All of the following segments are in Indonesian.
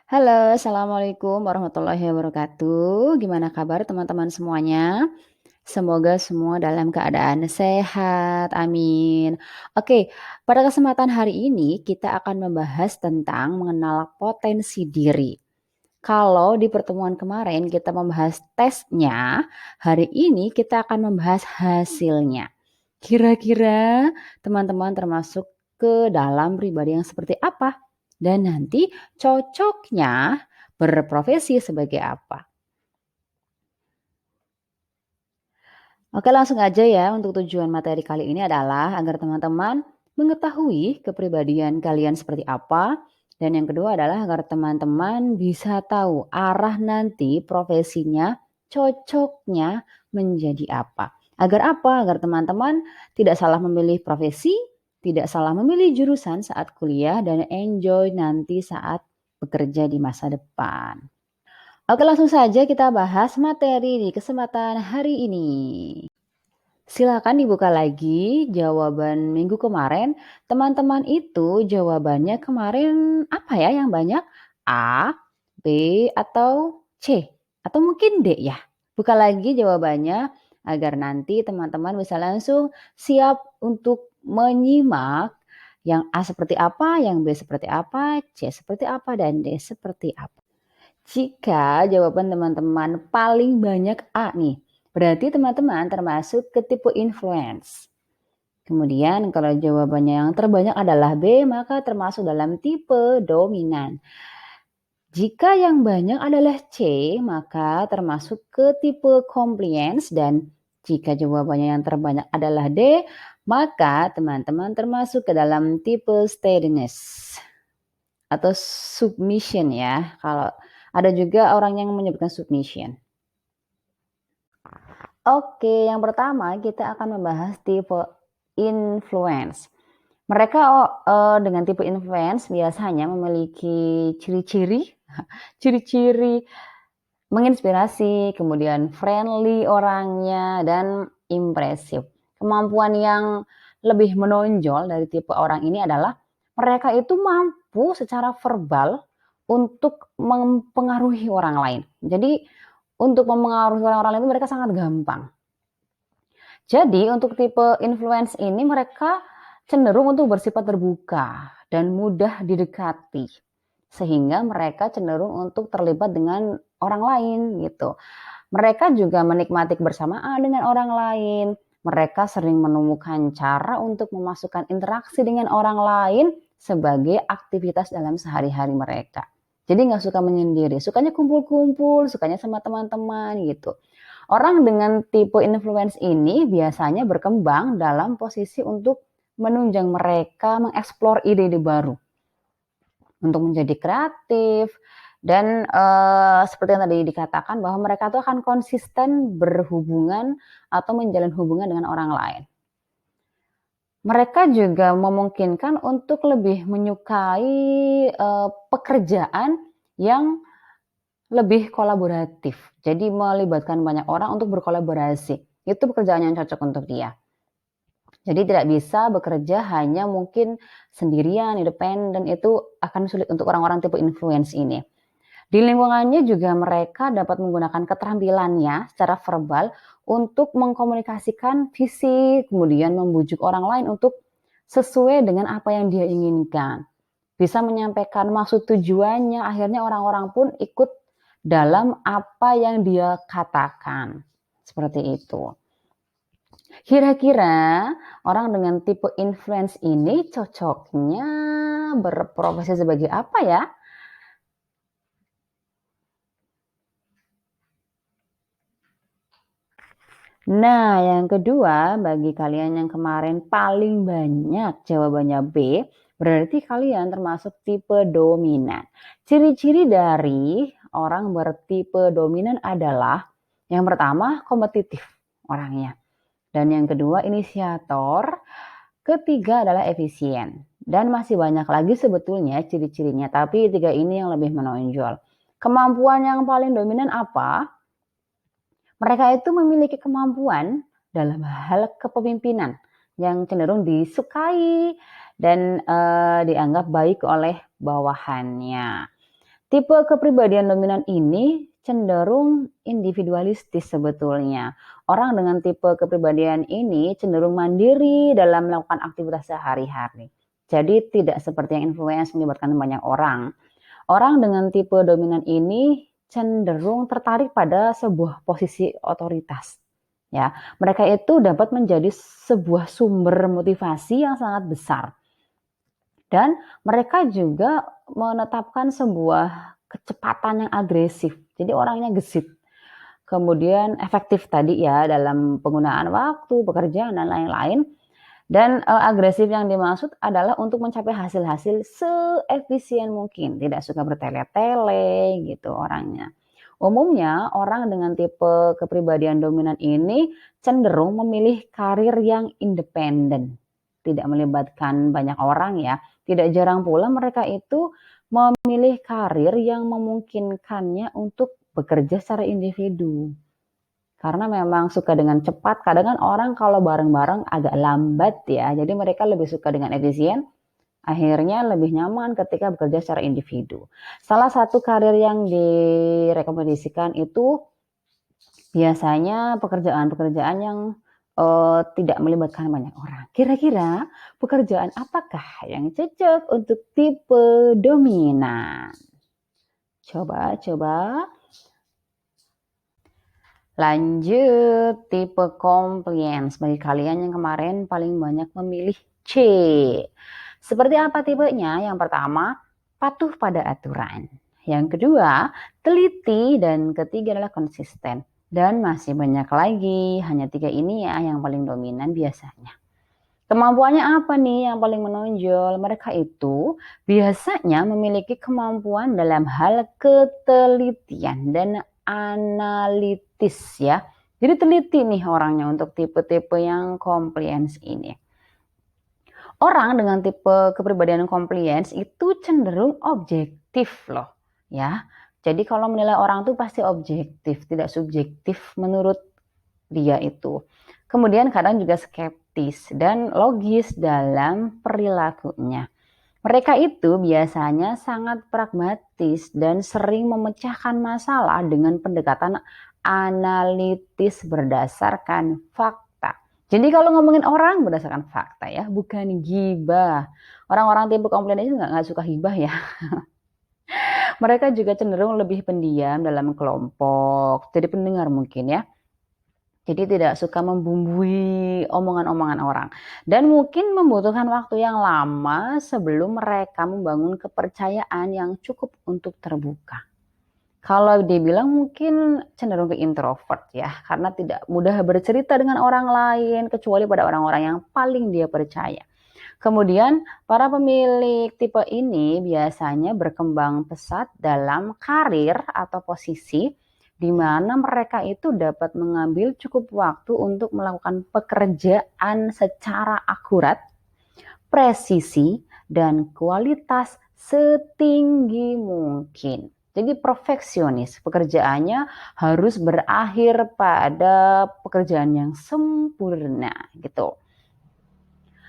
Halo, assalamualaikum warahmatullahi wabarakatuh. Gimana kabar teman-teman semuanya? Semoga semua dalam keadaan sehat, amin. Oke, pada kesempatan hari ini kita akan membahas tentang mengenal potensi diri. Kalau di pertemuan kemarin kita membahas tesnya, hari ini kita akan membahas hasilnya. Kira-kira teman-teman termasuk ke dalam pribadi yang seperti apa? Dan nanti cocoknya berprofesi sebagai apa? Oke, langsung aja ya, untuk tujuan materi kali ini adalah agar teman-teman mengetahui kepribadian kalian seperti apa, dan yang kedua adalah agar teman-teman bisa tahu arah nanti profesinya cocoknya menjadi apa. Agar apa? Agar teman-teman tidak salah memilih profesi, tidak salah memilih jurusan saat kuliah, dan enjoy nanti saat bekerja di masa depan. Oke, langsung saja kita bahas materi di kesempatan hari ini. Silakan dibuka lagi jawaban minggu kemarin. Teman-teman itu jawabannya kemarin apa ya yang banyak? A, B, atau C? Atau mungkin D ya? Buka lagi jawabannya agar nanti teman-teman bisa langsung siap untuk menyimak yang A seperti apa, yang B seperti apa, C seperti apa, dan D seperti apa. Jika jawaban teman-teman paling banyak A nih, berarti teman-teman termasuk ke tipe influence. Kemudian kalau jawabannya yang terbanyak adalah B, maka termasuk dalam tipe dominan. Jika yang banyak adalah C, maka termasuk ke tipe compliance, dan jika jawabannya yang terbanyak adalah D, maka teman-teman termasuk ke dalam tipe steadiness atau submission ya. Kalau ada juga orang yang menyebutkan submission. Oke, yang pertama kita akan membahas tipe influence. Mereka dengan tipe influence biasanya memiliki ciri-ciri ciri-ciri menginspirasi, kemudian friendly orangnya, dan impresif. Kemampuan yang lebih menonjol dari tipe orang ini adalah mereka itu mampu secara verbal untuk mempengaruhi orang lain. Jadi untuk mempengaruhi orang-orang lain itu mereka sangat gampang. Jadi untuk tipe influence ini mereka cenderung untuk bersifat terbuka dan mudah didekati. Sehingga mereka cenderung untuk terlibat dengan orang lain gitu. Mereka juga menikmati kebersamaan dengan orang lain. Mereka sering menemukan cara untuk memasukkan interaksi dengan orang lain sebagai aktivitas dalam sehari-hari mereka. Jadi nggak suka menyendiri, sukanya kumpul-kumpul, sukanya sama teman-teman gitu. Orang dengan tipe influence ini biasanya berkembang dalam posisi untuk menunjang mereka mengeksplor ide-ide baru untuk menjadi kreatif dan seperti yang tadi dikatakan bahwa mereka tuh akan konsisten berhubungan atau menjalin hubungan dengan orang lain. Mereka juga memungkinkan untuk lebih menyukai pekerjaan yang lebih kolaboratif. Jadi melibatkan banyak orang untuk berkolaborasi. Itu pekerjaan yang cocok untuk dia. Jadi tidak bisa bekerja hanya mungkin sendirian, independen, itu akan sulit untuk orang-orang tipe influence ini. Di lingkungannya juga mereka dapat menggunakan keterampilannya secara verbal untuk mengkomunikasikan visi, kemudian membujuk orang lain untuk sesuai dengan apa yang dia inginkan. Bisa menyampaikan maksud tujuannya, akhirnya orang-orang pun ikut dalam apa yang dia katakan. Seperti itu. Kira-kira orang dengan tipe influence ini cocoknya berprofesi sebagai apa ya? Nah, yang kedua, bagi kalian yang kemarin paling banyak jawabannya B, berarti kalian termasuk tipe dominan. Ciri-ciri dari orang bertipe dominan adalah yang pertama kompetitif orangnya. Dan yang kedua inisiator, ketiga adalah efisien. Dan masih banyak lagi sebetulnya ciri-cirinya, tapi tiga ini yang lebih menonjol. Kemampuan yang paling dominan apa? Mereka itu memiliki kemampuan dalam hal kepemimpinan yang cenderung disukai dan dianggap baik oleh bawahannya. Tipe kepribadian dominan ini cenderung individualistis sebetulnya. Orang dengan tipe kepribadian ini cenderung mandiri dalam melakukan aktivitas sehari-hari. Jadi tidak seperti yang influence melibatkan banyak orang. Orang dengan tipe dominan ini cenderung tertarik pada sebuah posisi otoritas. Ya, mereka itu dapat menjadi sebuah sumber motivasi yang sangat besar. Dan mereka juga menetapkan sebuah kecepatan yang agresif. Jadi orangnya gesit. Kemudian efektif tadi ya dalam penggunaan waktu, pekerjaan dan lain-lain. Dan agresif yang dimaksud adalah untuk mencapai hasil-hasil seefisien mungkin, tidak suka bertele-tele gitu orangnya. Umumnya orang dengan tipe kepribadian dominan ini cenderung memilih karir yang independen, tidak melibatkan banyak orang ya. Tidak jarang pula mereka itu memilih karir yang memungkinkannya untuk bekerja secara individu. Karena memang suka dengan cepat, kadang kan orang kalau bareng-bareng agak lambat ya, jadi mereka lebih suka dengan efisien, akhirnya lebih nyaman ketika bekerja secara individu. Salah satu karir yang direkomendasikan itu biasanya pekerjaan-pekerjaan yang tidak melibatkan banyak orang. Kira-kira pekerjaan apakah yang cocok untuk tipe dominan? Coba. Lanjut, tipe compliance. Bagi kalian yang kemarin paling banyak memilih C. Seperti apa tipenya? Yang pertama, patuh pada aturan. Yang kedua, teliti. Dan ketiga adalah konsisten. Dan masih banyak lagi, hanya 3 ini ya yang paling dominan biasanya. Kemampuannya apa nih yang paling menonjol? Mereka itu biasanya memiliki kemampuan dalam hal ketelitian dan analitis ya. Jadi teliti nih orangnya untuk tipe-tipe yang compliance ini. Orang dengan tipe kepribadian compliance itu cenderung objektif loh ya. Jadi kalau menilai orang tuh pasti objektif, tidak subjektif menurut dia itu. Kemudian kadang juga skeptis dan logis dalam perilakunya. Mereka itu biasanya sangat pragmatis dan sering memecahkan masalah dengan pendekatan analitis berdasarkan fakta. Jadi kalau ngomongin orang berdasarkan fakta ya, bukan gibah. Orang-orang tipe komplain itu nggak suka gibah ya. Mereka juga cenderung lebih pendiam dalam kelompok, jadi pendengar mungkin ya. Jadi tidak suka membumbui omongan-omongan orang. Dan mungkin membutuhkan waktu yang lama sebelum mereka membangun kepercayaan yang cukup untuk terbuka. Kalau dibilang mungkin cenderung ke introvert ya, karena tidak mudah bercerita dengan orang lain kecuali pada orang-orang yang paling dia percaya. Kemudian para pemilik tipe ini biasanya berkembang pesat dalam karir atau posisi di mana mereka itu dapat mengambil cukup waktu untuk melakukan pekerjaan secara akurat, presisi, dan kualitas setinggi mungkin. Jadi perfeksionis, pekerjaannya harus berakhir pada pekerjaan yang sempurna gitu.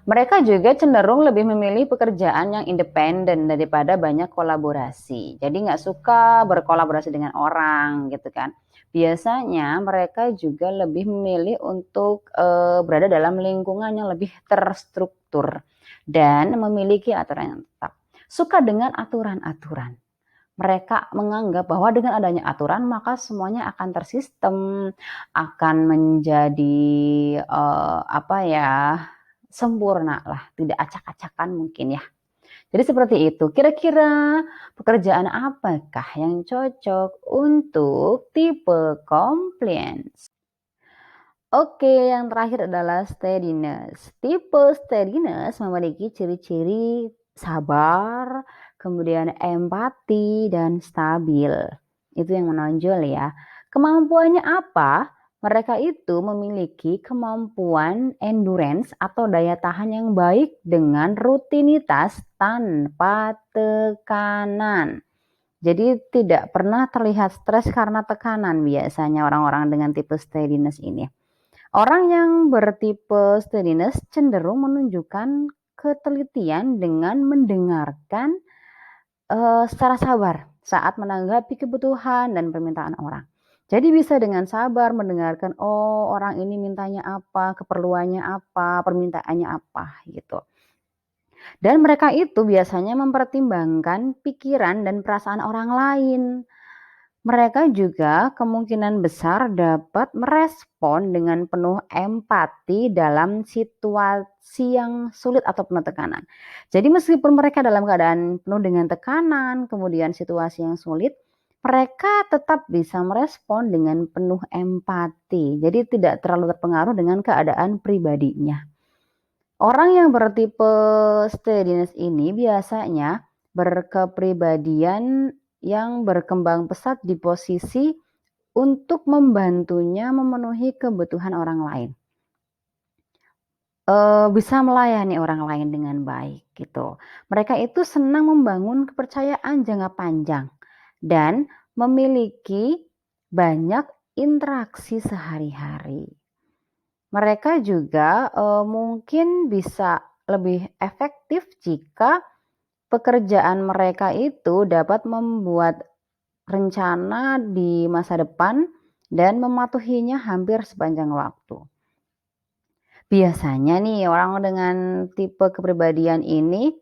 Mereka juga cenderung lebih memilih pekerjaan yang independen daripada banyak kolaborasi. Jadi nggak suka berkolaborasi dengan orang gitu kan. Biasanya mereka juga lebih memilih untuk berada dalam lingkungan yang lebih terstruktur dan memiliki aturan yang tetap. Suka dengan aturan-aturan. Mereka menganggap bahwa dengan adanya aturan maka semuanya akan tersistem, akan menjadi sempurna lah, tidak acak-acakan mungkin ya. Jadi seperti itu. Kira-kira pekerjaan apakah yang cocok untuk tipe compliance? Oke, yang terakhir adalah steadiness. Tipe steadiness memiliki ciri-ciri sabar, kemudian empati, dan stabil. Itu yang menonjol ya. Kemampuannya apa? Mereka itu memiliki kemampuan endurance atau daya tahan yang baik dengan rutinitas tanpa tekanan. Jadi tidak pernah terlihat stres karena tekanan biasanya orang-orang dengan tipe steadiness ini. Orang yang bertipe steadiness cenderung menunjukkan ketelitian dengan mendengarkan secara sabar saat menanggapi kebutuhan dan permintaan orang. Jadi bisa dengan sabar mendengarkan, oh orang ini mintanya apa, keperluannya apa, permintaannya apa gitu. Dan mereka itu biasanya mempertimbangkan pikiran dan perasaan orang lain. Mereka juga kemungkinan besar dapat merespon dengan penuh empati dalam situasi yang sulit atau penuh tekanan. Jadi meskipun mereka dalam keadaan penuh dengan tekanan, kemudian situasi yang sulit, mereka tetap bisa merespon dengan penuh empati. Jadi tidak terlalu terpengaruh dengan keadaan pribadinya. Orang yang bertipe steadiness ini biasanya berkepribadian yang berkembang pesat di posisi untuk membantunya memenuhi kebutuhan orang lain. Bisa melayani orang lain dengan baik gitu. Mereka itu senang membangun kepercayaan jangka panjang dan memiliki banyak interaksi sehari-hari. Mereka juga mungkin bisa lebih efektif jika pekerjaan mereka itu dapat membuat rencana di masa depan dan mematuhinya hampir sepanjang waktu. Biasanya nih orang dengan tipe kepribadian ini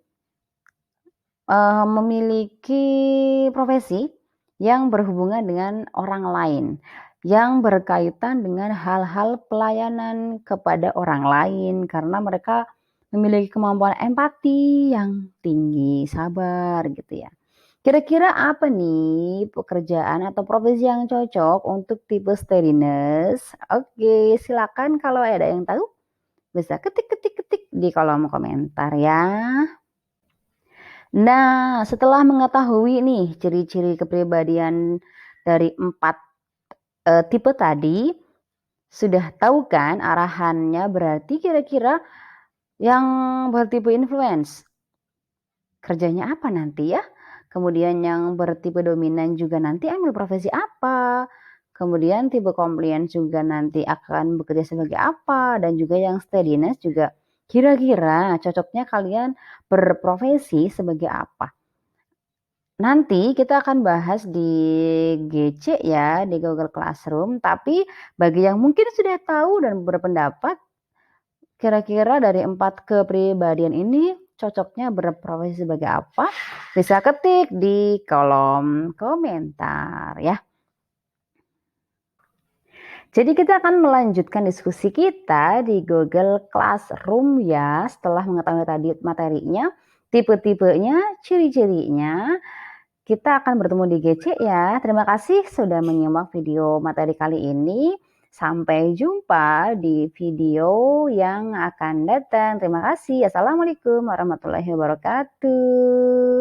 memiliki profesi yang berhubungan dengan orang lain, yang berkaitan dengan hal-hal pelayanan kepada orang lain karena mereka memiliki kemampuan empati yang tinggi, sabar gitu ya. Kira-kira apa nih pekerjaan atau profesi yang cocok untuk tipe steadiness? Oke, silakan kalau ada yang tahu bisa ketik di kolom komentar ya. Nah, setelah mengetahui nih ciri-ciri kepribadian dari 4 tipe tadi, sudah tahu kan arahannya berarti kira-kira yang bertipe influence kerjanya apa nanti ya? Kemudian yang bertipe dominan juga nanti ambil profesi apa? Kemudian tipe compliance juga nanti akan bekerja sebagai apa? Dan juga yang steadiness juga kira-kira cocoknya kalian berprofesi sebagai apa? Nanti kita akan bahas di GC ya, di Google Classroom. Tapi bagi yang mungkin sudah tahu dan berpendapat, kira-kira dari 4 kepribadian ini cocoknya berprofesi sebagai apa? Bisa ketik di kolom komentar ya. Jadi kita akan melanjutkan diskusi kita di Google Classroom ya, setelah mengetahui tadi materinya, tipe-tipenya, ciri-cirinya. Kita akan bertemu di GC ya. Terima kasih sudah menyimak video materi kali ini. Sampai jumpa di video yang akan datang. Terima kasih. Assalamualaikum warahmatullahi wabarakatuh.